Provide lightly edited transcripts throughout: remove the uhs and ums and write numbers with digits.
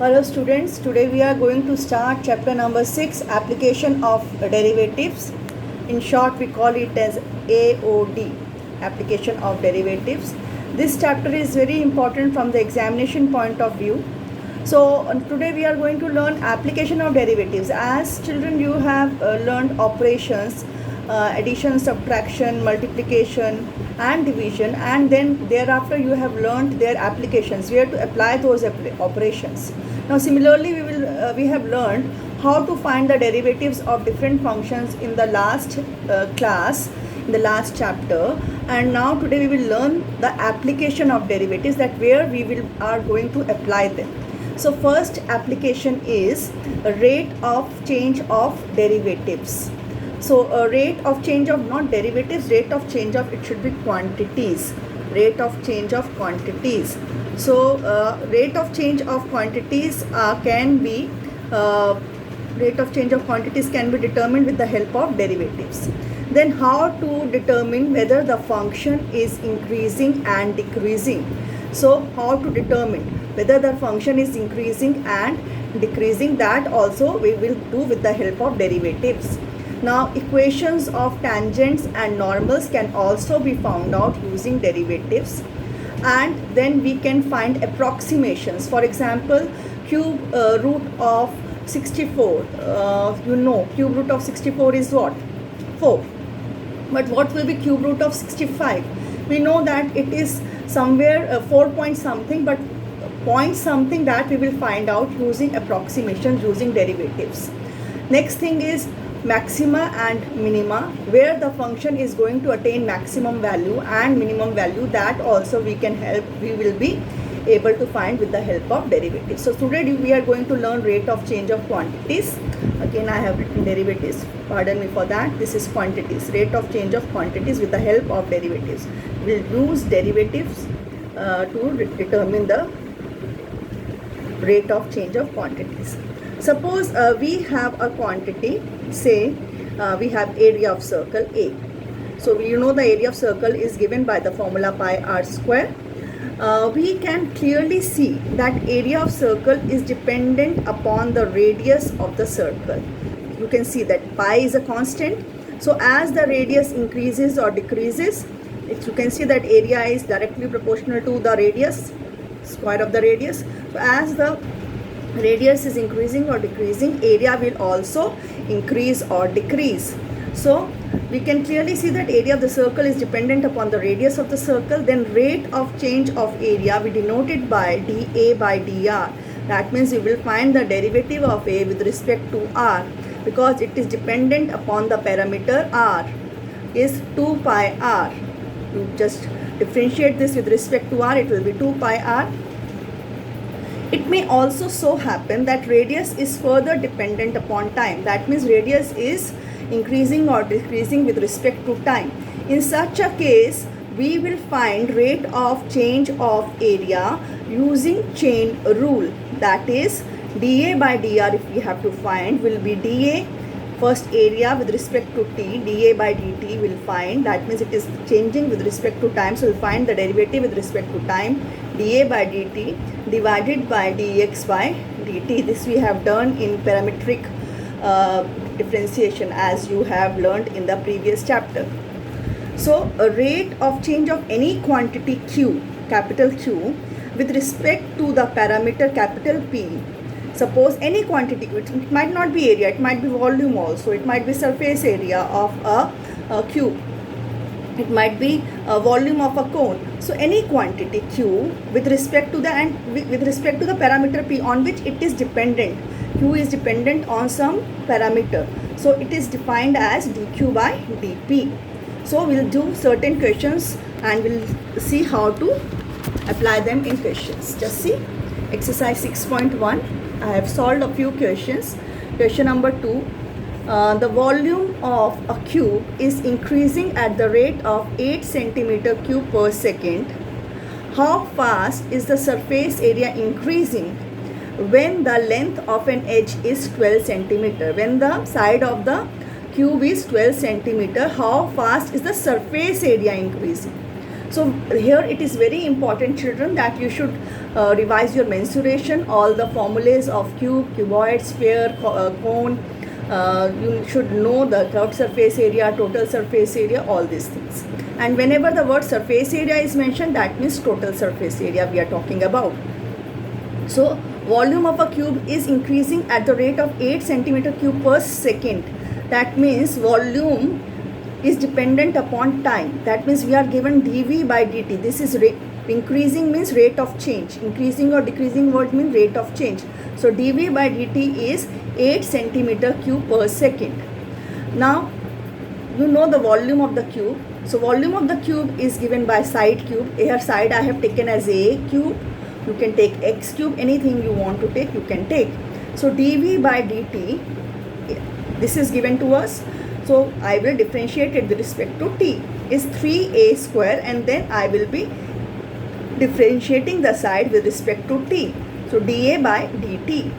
Hello students, today we are going to start chapter number 6, application of derivatives. In short we call it as AOD, application of derivatives. This chapter is very important from the examination point of view. So today we are going to learn application of derivatives. As children you have learned operations, addition, subtraction, multiplication and division, and then thereafter you have learned their applications, where to apply those operations. Now similarly we have learned how to find the derivatives of different functions in the last class, in the last chapter, and now today we will learn the application of derivatives, that where we are going to apply them. So first application is rate of change of derivatives. So rate of change of, not derivatives, rate of change of, it should be quantities, rate of change of quantities. So rate of change of quantities can be determined with the help of derivatives. Then how to determine whether the function is increasing and decreasing. So how to determine whether the function is increasing and decreasing, that also we will do with the help of derivatives. Now equations of tangents and normals can also be found out using derivatives, and then we can find approximations. For example, cube root of 64, cube root of 64 is what? 4. But what will be cube root of 65? We know that it is somewhere 4 point something, but point something, that we will find out using approximations, using derivatives. Next thing is maxima and minima, where the function is going to attain maximum value and minimum value, that also we will be able to find with the help of derivatives. So today we are going to learn rate of change of quantities. Again I have written derivatives, pardon me for that. This is quantities, rate of change of quantities with the help of derivatives. We will use derivatives to determine the rate of change of quantities. Suppose we have a quantity, say we have area of circle A. So you know the area of circle is given by the formula pi r square. We can clearly see that area of circle is dependent upon the radius of the circle. You can see that pi is a constant. So as the radius increases or decreases, you can see that area is directly proportional to the radius, square of the radius. So as the radius is increasing or decreasing, area will also increase or decrease. So we can clearly see that area of the circle is dependent upon the radius of the circle. Then rate of change of area we denote it by dA by dr. That means we will find the derivative of A with respect to r, because it is dependent upon the parameter r is 2 pi r. You just differentiate this with respect to r, it will be 2 pi r. It may also so happen that radius is further dependent upon time. That means radius is increasing or decreasing with respect to time. In such a case, we will find rate of change of area using chain rule. That is dA by dr, if we have to find, will be dA first area with respect to t, dA by dt will find, that means it is changing with respect to time, so we'll find the derivative with respect to time, dA by dt divided by dx by dt. This we have done in parametric differentiation, as you have learned in the previous chapter. So a rate of change of any quantity q, capital Q, with respect to the parameter capital P. Suppose any quantity, it might not be area, it might be volume also, it might be surface area of a cube, it might be a volume of a cone. So any quantity q with respect to the parameter P on which it is dependent, q is dependent on some parameter, so it is defined as dq by dp. So we'll do certain questions and we'll see how to apply them in questions. Just see exercise 6.1. I have solved a few questions. Question number 2. The volume of a cube is increasing at the rate of 8 centimeter cube per second. How fast is the surface area increasing when the length of an edge is 12 centimeter? When the side of the cube is 12 centimeter, how fast is the surface area increasing? So here it is very important, children, that you should revise your mensuration, all the formulas of cube, cuboid, sphere, cone. You should know the curved surface area, total surface area, all these things. And whenever the word surface area is mentioned, that means total surface area we are talking about. So volume of a cube is increasing at the rate of 8 centimeter cube per second. That means volume is dependent upon time. That means we are given dV by dt. This is increasing means rate of change. Increasing or decreasing word means rate of change. So dV by dt is 8 centimeter cube per second. Now you know the volume of the cube. So volume of the cube is given by side cube. Here side I have taken as a cube. You can take x cube, anything you want to take, you can take. So dV by dt, this is given to us. So I will differentiate it with respect to t, is 3a square, and then I will be differentiating the side with respect to t. So dA by dt.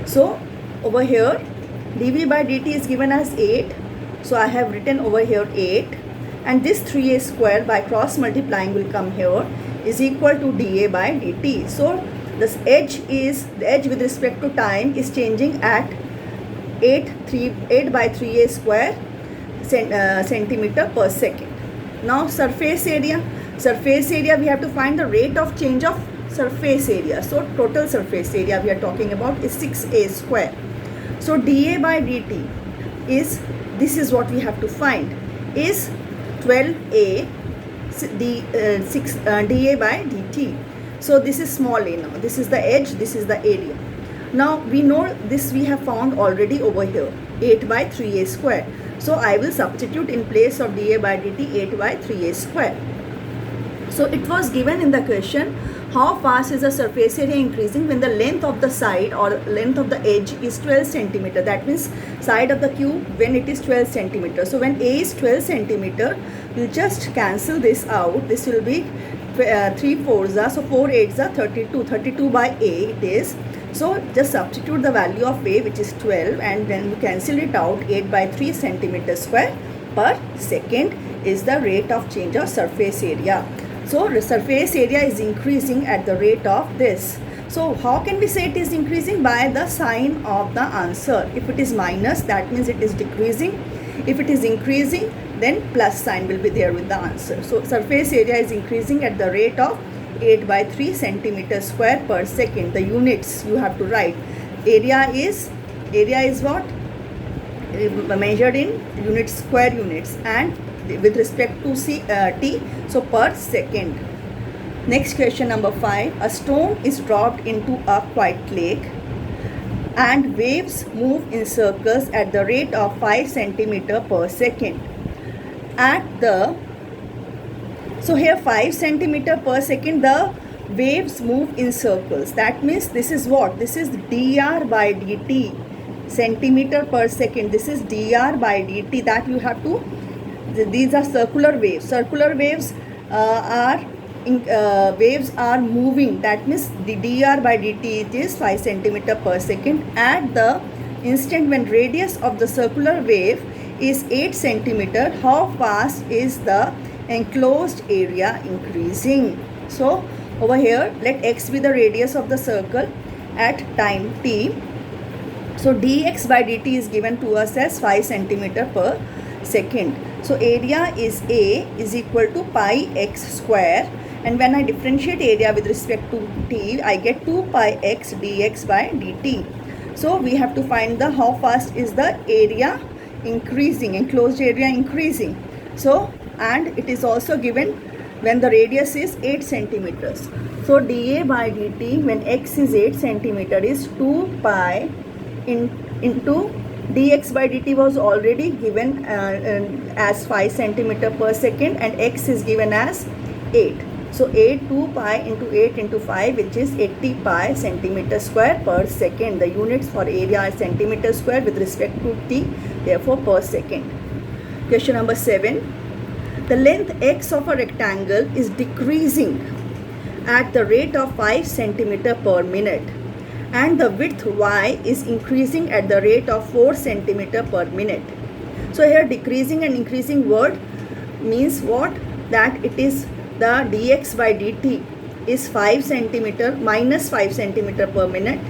So over here dV by dt is given as 8. So I have written over here 8, and this 3a square by cross multiplying will come here, is equal to dA by dt. So this edge with respect to time is changing at 8 by 3a square centimeter per second. Now surface area we have to find the rate of change of surface area. So total surface area we are talking about is 6a square. So dA by dt is, this is what we have to find, is 12a dA by dt. So this is small a now. This is the edge, this is the area. Now we know this, we have found already over here, 8 by 3a square. So I will substitute in place of dA by dt 8 by 3a square. So it was given in the question, how fast is the surface area increasing when the length of the side or length of the edge is 12 centimeter. That means side of the cube when it is 12 centimeter. So when a is 12 centimeter, you just cancel this out. This will be 3 4s are, so 4 8s are 32 by a it is. So just substitute the value of a, which is 12, and then you cancel it out. 8 by 3 centimeter square per second is the rate of change of surface area. So the surface area is increasing at the rate of this. So how can we say it is increasing? By the sign of the answer. If it is minus, that means it is decreasing. If it is increasing, then plus sign will be there with the answer. So surface area is increasing at the rate of 8 by 3 centimeter square per second. The units you have to write. Area is what? Measured in units, square units, and with respect to t, so per second. Next question number 5. A stone is dropped into a quiet lake and waves move in circles at the rate of 5 centimeter per second. So here 5 centimeter per second, the waves move in circles. That means this is what? This is dr by dt, centimeter per second. This is dr by dt, that you have to, these are circular waves. Circular waves waves are moving. That means the dr by dt, it is 5 centimeter per second. At the instant when radius of the circular wave is 8 centimeter, how fast is the enclosed area increasing? So over here, let x be the radius of the circle at time t. So dx by dt is given to us as 5 centimeter per second. So area is A is equal to pi x square, and when I differentiate area with respect to t, I get 2 pi x dx by dt. So we have to find the how fast is the area increasing, enclosed area increasing. So, and it is also given when the radius is 8 centimeters. So dA by dt when x is 8 centimeter is 2 pi into dx by dt was already given as 5 centimeter per second, and x is given as 8. So 2 pi into 8 into 5, which is 80 pi centimeter square per second. The units for area are centimeter square with respect to t, therefore per second. Question number 7. The length x of a rectangle is decreasing at the rate of 5 centimeter per minute, and the width y is increasing at the rate of 4 centimeter per minute. So here decreasing and increasing word means what? That it is the dx by dt is 5 centimeter minus 5 centimeter per minute,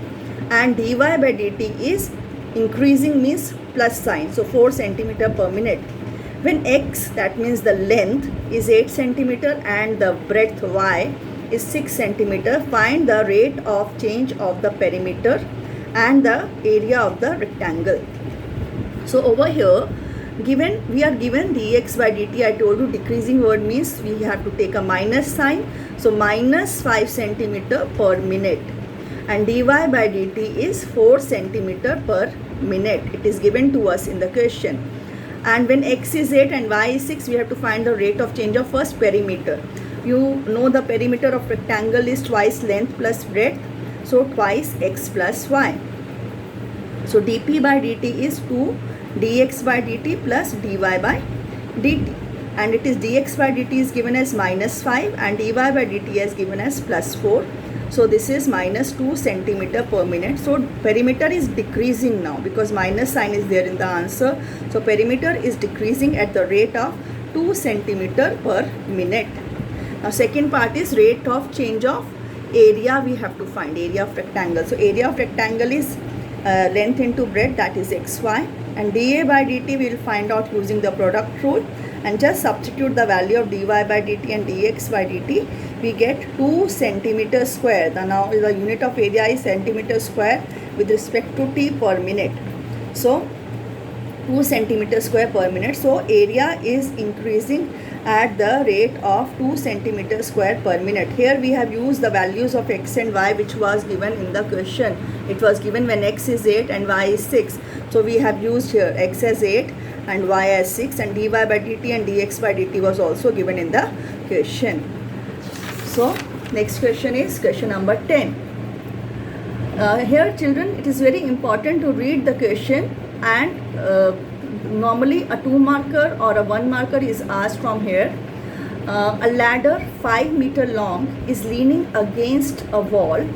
and dy by dt is increasing means plus sign, so 4 centimeter per minute. When x, that means the length, is 8 centimeter and the breadth y is 6 centimeter, find the rate of change of the perimeter and the area of the rectangle. So over here, we are given dx by dt. I told you decreasing word means we have to take a minus sign, so minus 5 centimeter per minute, and dy by dt is 4 centimeter per minute. It is given to us in the question. And when x is 8 and y is 6, we have to find the rate of change of first perimeter. You know the perimeter of rectangle is twice length plus breadth, so twice x plus y. So dp by dt is 2 dx by dt plus dy by dt, and it is dx by dt is given as minus 5 and dy by dt is given as plus 4. So this is minus 2 centimeter per minute. So perimeter is decreasing now because minus sign is there in the answer. So perimeter is decreasing at the rate of 2 centimeter per minute. Now second part is rate of change of area. We have to find area of rectangle. So area of rectangle is length into breadth, that is xy, and dA by dt we will find out using the product rule, and just substitute the value of dy by dt and dx by dt. We get 2 centimeter square. Now the unit of area is centimeter square with respect to t per minute. So 2 centimeter square per minute. So area is increasing at the rate of 2 centimeter square per minute. Here we have used the values of x and y which was given in the question. It was given when x is 8 and y is 6. So we have used here x as 8 and y as 6, and dy by dt and dx by dt was also given in the question. So next question is question number 10. Here children, it is very important to read the question, and normally a 2 marker or a 1 marker is asked from here. A ladder 5 meter long is leaning against a wall.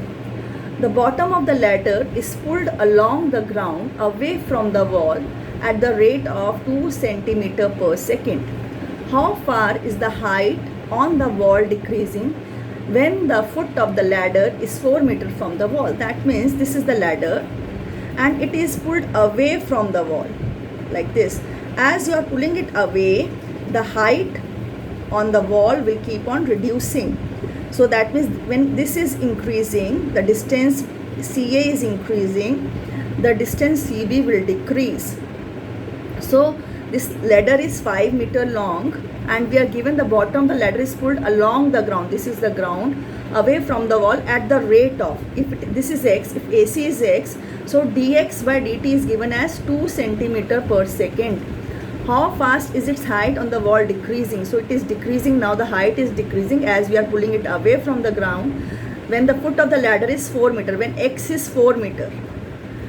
The bottom of the ladder is pulled along the ground away from the wall at the rate of 2 centimeter per second. How far is the height on the wall decreasing when the foot of the ladder is 4 meter from the wall? That means this is the ladder and it is pulled away from the wall like this. As you are pulling it away, the height on the wall will keep on reducing. So that means when this is increasing, the distance CA is increasing, the distance CB will decrease. So this ladder is 5 meter long and we are given the bottom, the ladder is pulled along the ground. This is the ground away from the wall at the rate of, this is x, if AC is x, so dx by dt is given as 2 centimeter per second. How fast is its height on the wall decreasing? So it is decreasing now, the height is decreasing as we are pulling it away from the ground. When the foot of the ladder is 4 meter, when x is 4 meter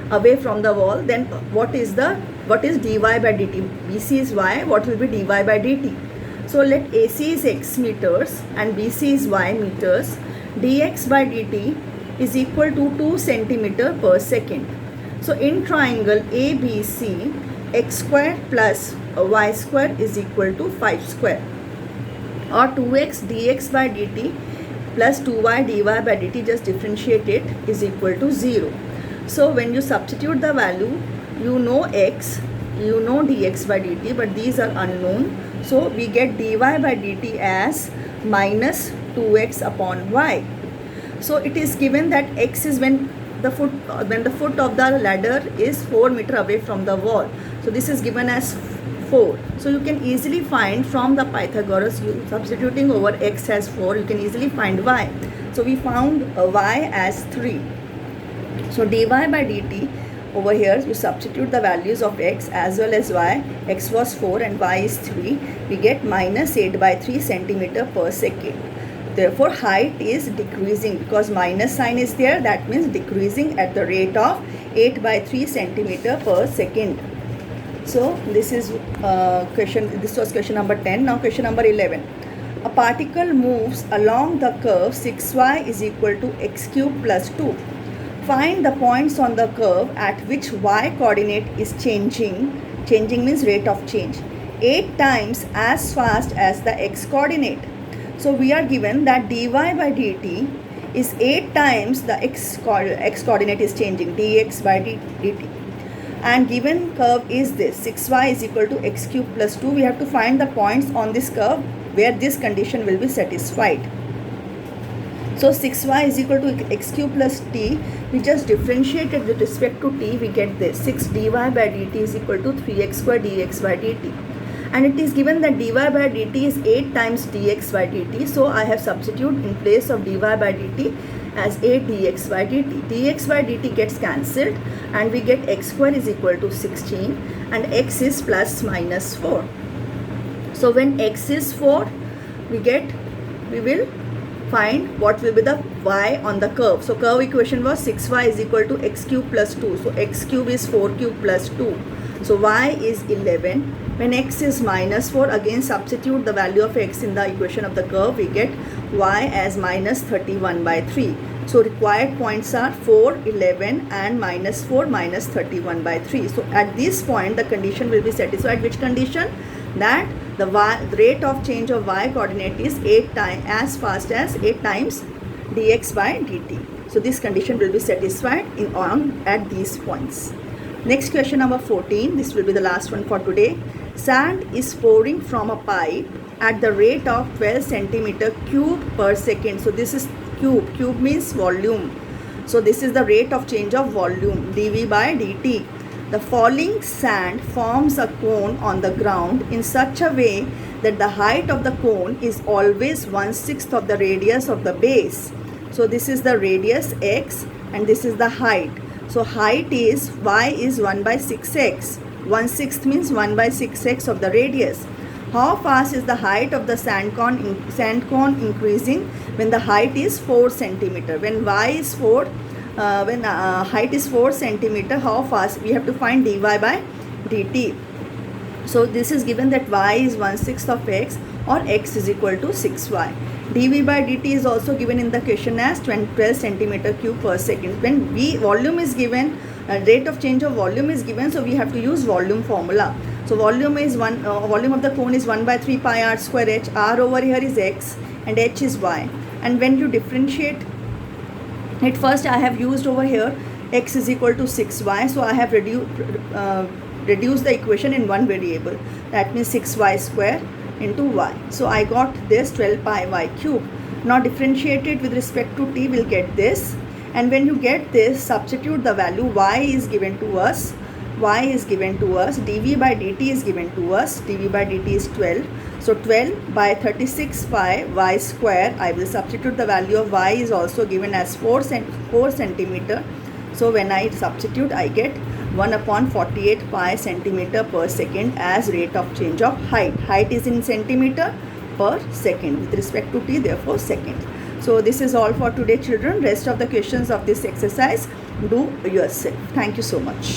away from the wall, then what is dy by dt? BC is y, what will be dy by dt? So let AC is x meters and BC is y meters. dx by dt is equal to 2 centimeter per second. So in triangle ABC, x square plus y square is equal to 5 square, or 2x dx by dt plus 2y dy by dt, just differentiate it, is equal to 0. So when you substitute the value, you know x, you know dx by dt, but these are unknown. So we get dy by dt as minus 2x upon y. So it is given that x is when the foot of the ladder is 4 meter away from the wall. So this is given as 4. So you can easily find from the Pythagoras, you substituting over x as 4, you can easily find y. So we found y as 3. So dy by dt, over here you substitute the values of x as well as y. X was 4 and y is 3. We get minus 8 by 3 centimeter per second. Therefore height is decreasing because minus sign is there, that means decreasing at the rate of 8 by 3 centimeter per second. So this is this was question number 10. Now question number 11. A particle moves along the curve 6y is equal to x cube plus 2. Find the points on the curve at which y coordinate is changing means rate of change, 8 times as fast as the x coordinate. So we are given that dy by dt is 8 times the x coordinate is changing, dx by dt. And given curve is this, 6y is equal to x cube plus 2. We have to find the points on this curve where this condition will be satisfied. So 6y is equal to x cube plus t. We just differentiated with respect to t, we get this. 6 dy by dt is equal to 3x square dx by dt. And it is given that dy by dt is 8 times dx by dt. So I have substituted in place of dy by dt as 8 dx by dt. Dx by dt gets cancelled and we get x square is equal to 16 and x is plus minus 4. So when x is 4, we will find what will be the y on the curve. So curve equation was 6y is equal to x cube plus 2. So x cube is 4 cube plus 2. So y is 11. When x is minus 4, again substitute the value of x in the equation of the curve. We get y as minus 31 by 3. So required points are 4, 11 and minus 4, minus 31 by 3. So at this point the condition will be satisfied. Which condition? That the rate of change of y coordinate is 8 times as fast as 8 times dx by dt. So this condition will be satisfied at these points. Next question number 14. This will be the last one for today. Sand is pouring from a pipe at the rate of 12 centimeter cube per second. So this is cube. Cube means volume. So this is the rate of change of volume, dV by dt. The falling sand forms a cone on the ground in such a way that the height of the cone is always 1/6 of the radius of the base. So this is the radius x and this is the height. So height is y is 1 by 6x. 1/6 means 1 by 6x of the radius. How fast is the height of the sand cone increasing when the height is 4 centimeter? When y is 4, when height is 4 centimeter, how fast? We have to find dy by dt. So this is given that y is 1/6 of x or x is equal to 6y. dv by dt is also given in the question as 12 centimeter cube per second. When volume is given, rate of change of volume is given, so we have to use volume formula. So volume is volume of the cone is 1 by 3 pi r square h. R over here is x and h is y. And when you differentiate it, first I have used over here x is equal to 6y. So I have reduced the equation in one variable. That means 6y square into y. So I got this 12 pi y cube. Now differentiated with respect to t, will get this. And when you get this, substitute the value. Y is given to us. Y is given to us. dv by dt is given to us. dv by dt is 12. So 12 by 36 pi y square. I will substitute the value of y is also given as 4 centimeter. So when I substitute, I get 1 upon 48 pi centimeter per second as rate of change of height. Height is in centimeter per second with respect to t, therefore second. So this is all for today, children. Rest of the questions of this exercise do yourself. Thank you so much.